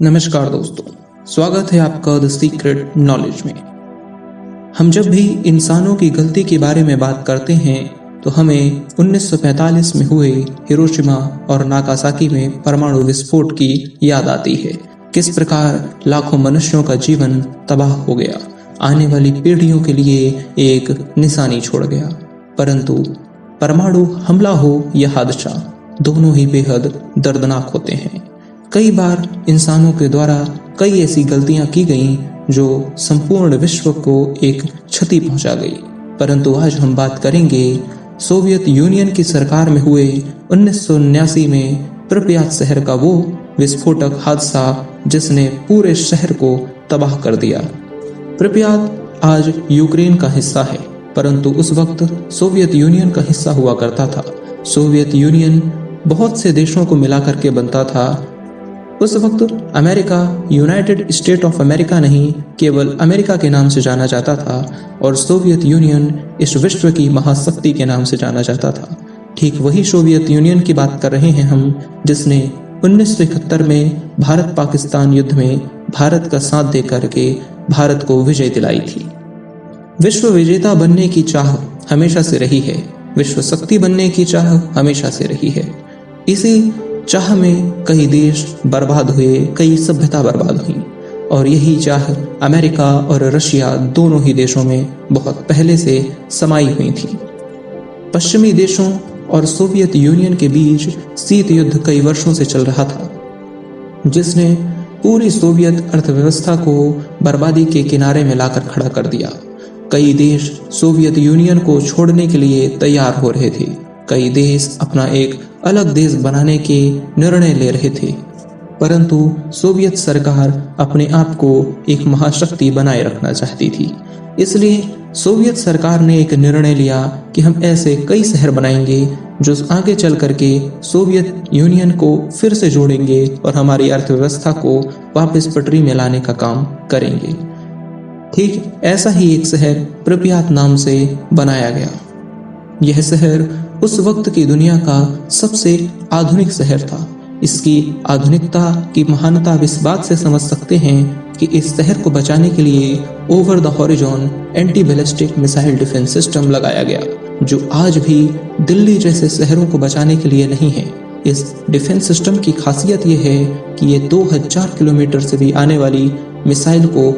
नमस्कार दोस्तों, स्वागत है आपका द सीक्रेट नॉलेज में। हम जब भी इंसानों की गलती के बारे में बात करते हैं तो हमें 1945 में हुए हिरोशिमा और नागासाकी में परमाणु विस्फोट की याद आती है। किस प्रकार लाखों मनुष्यों का जीवन तबाह हो गया, आने वाली पीढ़ियों के लिए एक निशानी छोड़ गया। परंतु परमाणु हमला हो या हादसा, दोनों ही बेहद दर्दनाक होते हैं। कई बार इंसानों के द्वारा कई ऐसी गलतियां की गईं जो संपूर्ण विश्व को एक क्षति पहुंचा गई। परंतु आज हम बात करेंगे सोवियत यूनियन की सरकार में हुए 1979 में प्रिप्यात शहर का वो विस्फोटक हादसा जिसने पूरे शहर को तबाह कर दिया। प्रिप्यात आज यूक्रेन का हिस्सा है, परंतु उस वक्त सोवियत यूनियन का हिस्सा हुआ करता था। सोवियत यूनियन बहुत से देशों को मिलाकर के बनता था। उस वक्त America United state of America नहीं, केवल अमेरिका के नाम से जाना जाता था और सोवियत यूनियन इस विश्व की महाशक्ति के नाम से जाना जाता था। ठीक वही सोवियत यूनियन की बात कर रहे हैं हम, जिसने 1971 में भारत पाकिस्तान युद्ध में भारत का साथ दे करके भारत को विजय दिलाई थी। विश्व विजेता बनने की चाह हमेशा से रही है, विश्व शक्ति बनने की चाह हमेशा से रही है। इसी चाह में कई देश बर्बाद हुए, कई सभ्यता बर्बाद हुई और यही चाह अमेरिका और रशिया दोनों ही देशों में बहुत पहले से समाई हुई थी। पश्चिमी देशों और सोवियत यूनियन के बीच शीत युद्ध कई वर्षों से चल रहा था, जिसने पूरी सोवियत अर्थव्यवस्था को बर्बादी के किनारे में लाकर खड़ा कर दिया। कई देश सोवियत यूनियन को छोड़ने के लिए तैयार हो रहे थे, कई देश अपना एक अलग देश बनाने के निर्णय ले रहे थे। परंतु सोवियत सरकार अपने आप को एक महाशक्ति बनाए रखना चाहती थी। इसलिए सोवियत सरकार ने एक निर्णय लिया कि हम ऐसे कई शहर बनाएंगे जो आगे चल करके सोवियत यूनियन को फिर से जोड़ेंगे और हमारी अर्थव्यवस्था को वापस पटरी में लाने का काम करेंगे। ठीक ऐसा ही एक शहर प्रिप्यात नाम से बनाया गया। यह शहर उस वक्त की दुनिया का सबसे आधुनिक शहर था। इसकी आधुनिकता की महानता इस बात से समझ सकते हैं कि इस शहर को बचाने के लिए over the horizon anti ballistic missile defence system लगाया गया, जो आज भी दिल्ली जैसे शहरों को बचाने के लिए नहीं है। इस डिफेंस सिस्टम की खासियत यह है कि ये 2000 किलोमीटर से भी आने वाली मिसाइल को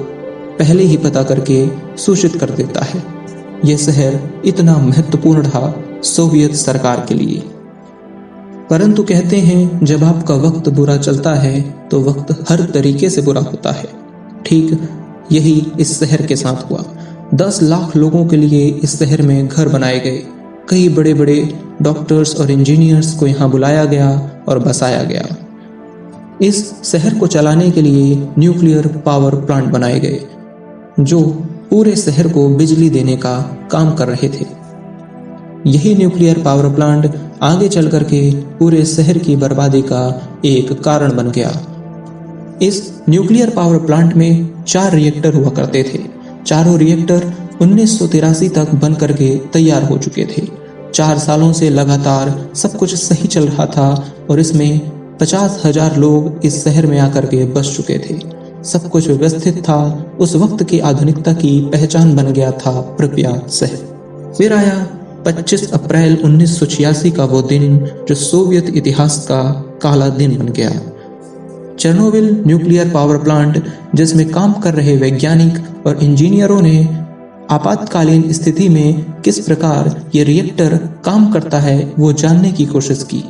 पहले ही पता करके सूचित कर देता है। यह शहर इतना महत्वपूर्ण रहा सोवियत सरकार के लिए। परंतु कहते हैं जब आपका वक्त बुरा चलता है तो वक्त हर तरीके से बुरा होता है। ठीक यही इस शहर के साथ हुआ। 10 लाख लोगों के लिए इस शहर में घर बनाए गए। कई बड़े बड़े डॉक्टर्स और इंजीनियर्स को यहाँ बुलाया गया और बसाया गया। इस शहर को चलाने के लिए न्यूक्लियर पावर प्लांट बनाए गए जो पूरे शहर को बिजली देने का काम कर रहे थे। यही न्यूक्लियर पावर प्लांट आगे चल करके पूरे शहर की बर्बादी का एक कारण बन गया। इस न्यूक्लियर पावर प्लांट में 4 रिएक्टर हुआ करते थे। चारों रिएक्टर 1983 तक बन करके तैयार हो चुके थे। 4 सालों से लगातार सब कुछ सही चल रहा था और इसमें 50,000 लोग इस शहर में आकर के बस चुके थे। सब कुछ व्यवस्थित था। उस वक्त की आधुनिकता की पहचान बन गया था प्रिप्यात शहर। फिर आया 25 अप्रैल 1986 का वो दिन जो सोवियत इतिहास का काला दिन बन गया। चेर्नोबिल न्यूक्लियर पावर प्लांट, जिसमें काम कर रहे वैज्ञानिक और इंजीनियरों ने आपातकालीन स्थिति में किस प्रकार ये रिएक्टर काम करता है वो जानने की कोशिश की।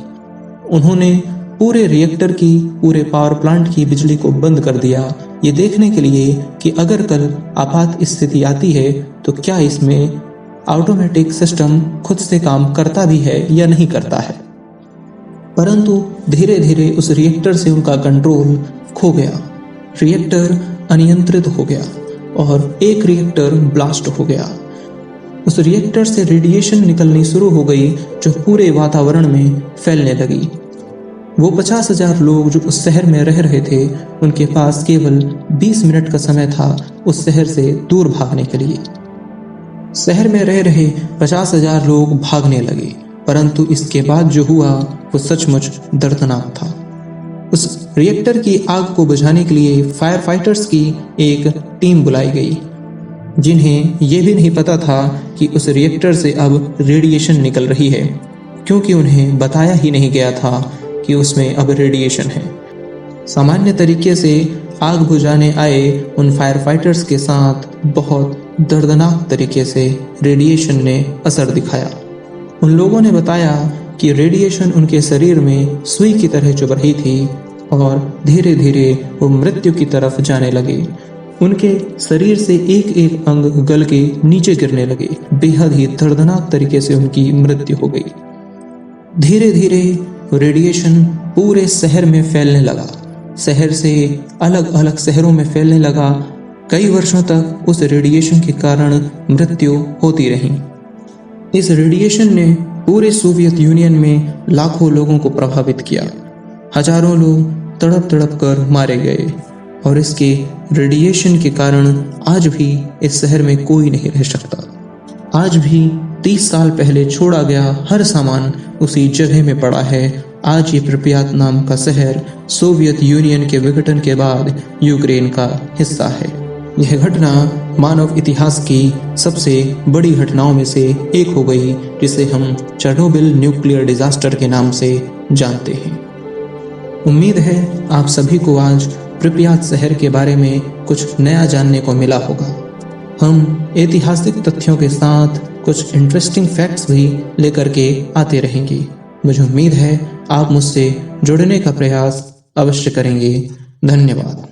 उन्होंने पूरे रिएक्टर की, पूरे पावर प्लांट की बिजली को बंद कर दिया, ये देखने के लिए कि अगर कल आपात स्थिति आती है तो क्या इसमें ऑटोमेटिक सिस्टम खुद से काम करता भी है या नहीं करता है। परंतु धीरे धीरे उस रिएक्टर से उनका कंट्रोल खो गया। रिएक्टर अनियंत्रित हो गया और एक रिएक्टर ब्लास्ट हो गया। उस रिएक्टर से रेडिएशन निकलनी शुरू हो गई जो पूरे वातावरण में फैलने लगी। वो 50,000 लोग जो उस शहर में रह रहे थे, उनके पास केवल 20 मिनट का समय था उस शहर से दूर भागने के लिए। शहर में रह रहे 50,000 लोग भागने लगे, परंतु इसके बाद जो हुआ वो सचमुच दर्दनाक था। उस रिएक्टर की आग को बुझाने के लिए फायर फाइटर्स की एक टीम बुलाई गई, जिन्हें यह भी नहीं पता था कि उस रिएक्टर से अब रेडिएशन निकल रही है, क्योंकि उन्हें बताया ही नहीं गया था कि उसमें अब रेडिएशन है। सामान्य तरीके से आग बुझाने आए उन फायर फाइटर्स के साथ बहुत दर्दनाक तरीके से रेडिएशन ने असर दिखाया। उन लोगों ने बताया कि रेडिएशन उनके शरीर में सुई की तरह चुभ रही थी और धीरे धीरे वो मृत्यु की तरफ जाने लगे। उनके शरीर से एक एक अंग गल के नीचे गिरने लगे। बेहद ही दर्दनाक तरीके से उनकी मृत्यु हो गई। धीरे धीरे रेडिएशन पूरे शहर में फैलने लगा। शहर से अलग अलग शहरों में फैलने लगा। कई वर्षों तक उस रेडिएशन के कारण मृत्यु होती रही। इस रेडिएशन ने पूरे सोवियत यूनियन में लाखों लोगों को प्रभावित किया। हजारों लोग तड़प तड़प कर मारे गए और इसके रेडिएशन के कारण आज भी इस शहर में कोई नहीं रह सकता। आज भी 30 साल पहले छोड़ा गया हर सामान उसी जगह में पड़ा है। आज ये प्रिप्यात नाम का शहर सोवियत यूनियन के विघटन के बाद यूक्रेन का हिस्सा है। यह घटना मानव इतिहास की सबसे बड़ी घटनाओं में से एक हो गई, जिसे हम चेर्नोबिल न्यूक्लियर डिजास्टर के नाम से जानते हैं। उम्मीद है आप सभी को आज प्रिप्यात शहर के बारे में कुछ नया जानने को मिला होगा। हम ऐतिहासिक तथ्यों के साथ कुछ इंटरेस्टिंग फैक्ट्स भी लेकर के आते रहेंगे। मुझे उम्मीद है आप मुझसे जुड़ने का प्रयास अवश्य करेंगे। धन्यवाद।